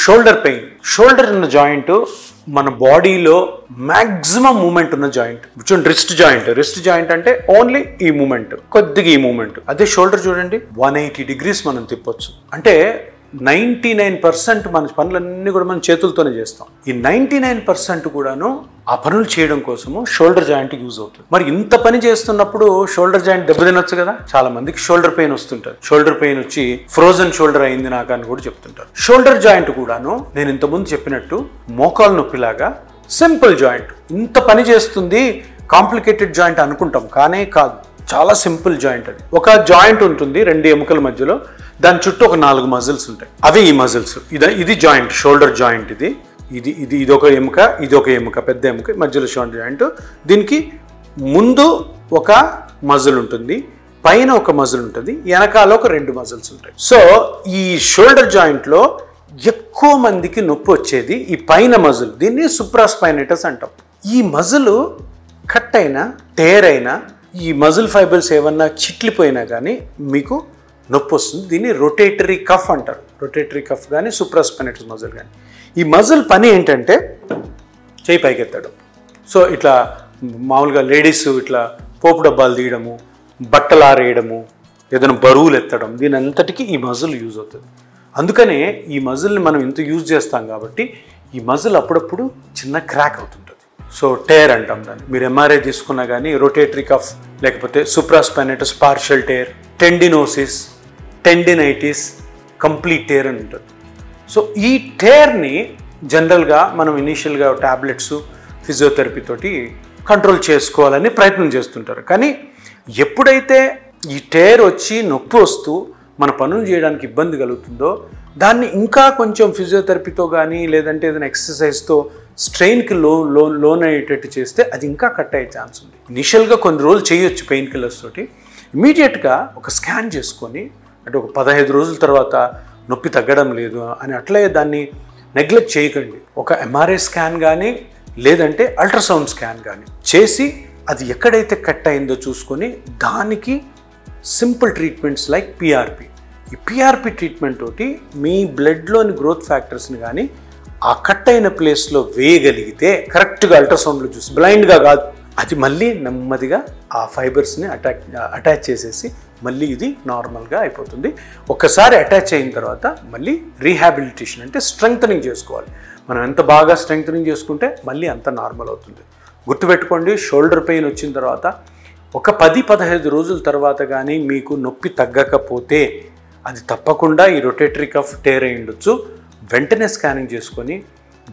Shoulder pain. Shoulder ఉన్న joint మన బాడీలో మ్యాక్సిమం మూమెంట్ ఉన్న జాయింట్. చూడండి, రిస్ట్ జాయింట్ అంటే ఓన్లీ ఈ మూమెంట్, కొద్దిగా ఈ మూమెంట్. అదే షోల్డర్ చూడండి, 180 degrees మనం తిప్పొచ్చు. అంటే 99% మన పనులన్నీ కూడా మనం చేతులతోనే చేస్తాం. ఈ 99% కూడాను ఆ పనులు చేయడం కోసము షోల్డర్ జాయింట్ యూజ్ అవుతుంది. మరి ఇంత పని చేస్తున్నప్పుడు షోల్డర్ జాయింట్ దెబ్బతినొచ్చు కదా. చాలా మందికి షోల్డర్ పెయిన్ వస్తుంటారు. షోల్డర్ పెయిన్ వచ్చి ఫ్రోజన్ షోల్డర్ అయింది నాకు అని కూడా చెప్తుంటారు. షోల్డర్ జాయింట్ కూడాను నేను ఇంతకుముందు చెప్పినట్టు మోకాలు నొప్పిలాగా సింపుల్ జాయింట్. ఇంత పని చేస్తుంది, కాంప్లికేటెడ్ జాయింట్ అనుకుంటాం, కానీ కాదు. చాలా సింపుల్ జాయింట్ అది. ఒక జాయింట్ ఉంటుంది 2 ఎముకల మధ్యలో, దాని చుట్టూ ఒక 4 మజిల్స్ ఉంటాయి. అవి ఈ మజిల్స్. ఇది జాయింట్, షోల్డర్ జాయింట్. ఇది ఒక ఎముక, ఇది ఒక ఎముక, పెద్ద ఎముక, మధ్యలో షోల్డర్ జాయింట్. దీనికి ముందు ఒక మజిల్ ఉంటుంది, పైన ఒక మజిల్ ఉంటుంది, వెనకాల ఒక 2 మజిల్స్ ఉంటాయి. సో ఈ షోల్డర్ జాయింట్లో ఎక్కువ మందికి నొప్పి వచ్చేది ఈ పైన మజిల్. దీన్ని సుప్రాస్పైనేటస్ అంటాం. ఈ మజిల్ కట్ అయినా, టేర్ అయినా, ఈ మజిల్ ఫైబర్స్ ఏమన్నా చిట్లిపోయినా కానీ మీకు నొప్పి వస్తుంది. దీన్ని రొటేటరీ కఫ్ అంటారు. రొటేటరీ కఫ్ కానీ సుప్రాస్పైనేటస్ మజిల్ కానీ. ఈ మజిల్ పని ఏంటంటే చేయి పైకెత్తడం. సో ఇట్లా మామూలుగా లేడీస్ ఇట్లా పోపు డబ్బాలు తీయడము, బట్టలు ఆరేయడము, ఏదైనా బరువులు ఎత్తడం, దీని అంతటికీ ఈ మజిల్ యూజ్ అవుతుంది. అందుకనే ఈ మజిల్ని మనం ఇంత యూజ్ చేస్తాం కాబట్టి ఈ మజిల్ అప్పుడప్పుడు చిన్న క్రాక్ అవుతుంటుంది. సో టేర్ అంటాం దాన్ని. మీరు ఎంఆర్ఐ తీసుకున్నా కానీ రొటేటరీ కఫ్, లేకపోతే supraspinatus partial tear, tendinosis, tendinitis, complete tear అని ఉంటుంది. సో ఈ టేర్ని జనరల్గా మనం ఇనీషియల్గా టాబ్లెట్స్, ఫిజియోథెరపీ తోటి కంట్రోల్ చేసుకోవాలని ప్రయత్నం చేస్తుంటారు. కానీ ఎప్పుడైతే ఈ టేర్ వచ్చి నొప్పి వస్తూ మన పనులు చేయడానికి ఇబ్బంది కలుగుతుందో, దాన్ని ఇంకా కొంచెం ఫిజియోథెరపీతో కానీ లేదంటే ఏదైనా ఎక్సర్సైజ్తో స్ట్రెయిన్కి లోన్ అయ్యేటట్టు చేస్తే అది ఇంకా కట్ అయ్యే ఛాన్స్ ఉంది. ఇనిషియల్గా కొన్ని రోజులు చేయొచ్చు పెయిన్ కిల్లర్స్ తోటి. ఇమీడియట్గా ఒక స్కాన్ చేసుకొని, అంటే ఒక 15 రోజుల తర్వాత నొప్పి తగ్గడం లేదు అని అట్లే దాన్ని నెగ్లెక్ట్ చేయకండి. ఒక ఎంఆర్ఐ స్కాన్ కానీ లేదంటే అల్ట్రాసౌండ్ స్కాన్ కానీ చేసి అది ఎక్కడైతే కట్ అయిందో చూసుకొని దానికి సింపుల్ ట్రీట్మెంట్స్ లైక్ పిఆర్పి. ఈ పిఆర్పి ట్రీట్మెంట్ తోటి మీ బ్లడ్లోని గ్రోత్ ఫ్యాక్టర్స్ని కానీ ఆ కట్ అయిన ప్లేస్లో వేయగలిగితే, కరెక్ట్గా అల్ట్రాసౌండ్లో చూసి, బ్లైండ్గా కాదు, అది మళ్ళీ నెమ్మదిగా ఆ ఫైబర్స్ని అటాచ్ చేసేసి మళ్ళీ ఇది నార్మల్గా అయిపోతుంది. ఒక్కసారి అటాచ్ అయిన తర్వాత మళ్ళీ రీహాబిలిటేషన్ అంటే స్ట్రెంగ్తనింగ్ చేసుకోవాలి. మనం ఎంత బాగా స్ట్రెంగ్తనింగ్ చేసుకుంటే మళ్ళీ అంత నార్మల్ అవుతుంది. గుర్తుపెట్టుకోండి, షోల్డర్ పెయిన్ వచ్చిన తర్వాత ఒక 10-15 రోజుల తర్వాత కానీ మీకు నొప్పి తగ్గకపోతే అది తప్పకుండా ఈ రొటేటరీ కఫ్ టేర్ అయి ఉండొచ్చు. వెంటనే స్కానింగ్ చేసుకొని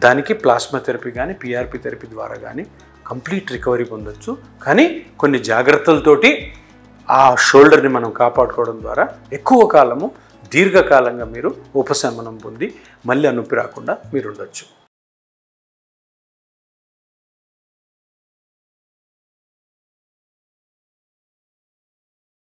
దానికి ప్లాస్మా థెరపీ కానీ పిఆర్పి థెరపీ ద్వారా కానీ కంప్లీట్ రికవరీ పొందొచ్చు. కానీ కొన్ని జాగ్రత్తలతోటి ఆ షోల్డర్ని మనం కాపాడుకోవడం ద్వారా ఎక్కువ కాలము, దీర్ఘకాలంగా మీరు ఉపశమనం పొంది మళ్ళీ నొప్పి రాకుండా మీరు ఉండొచ్చు.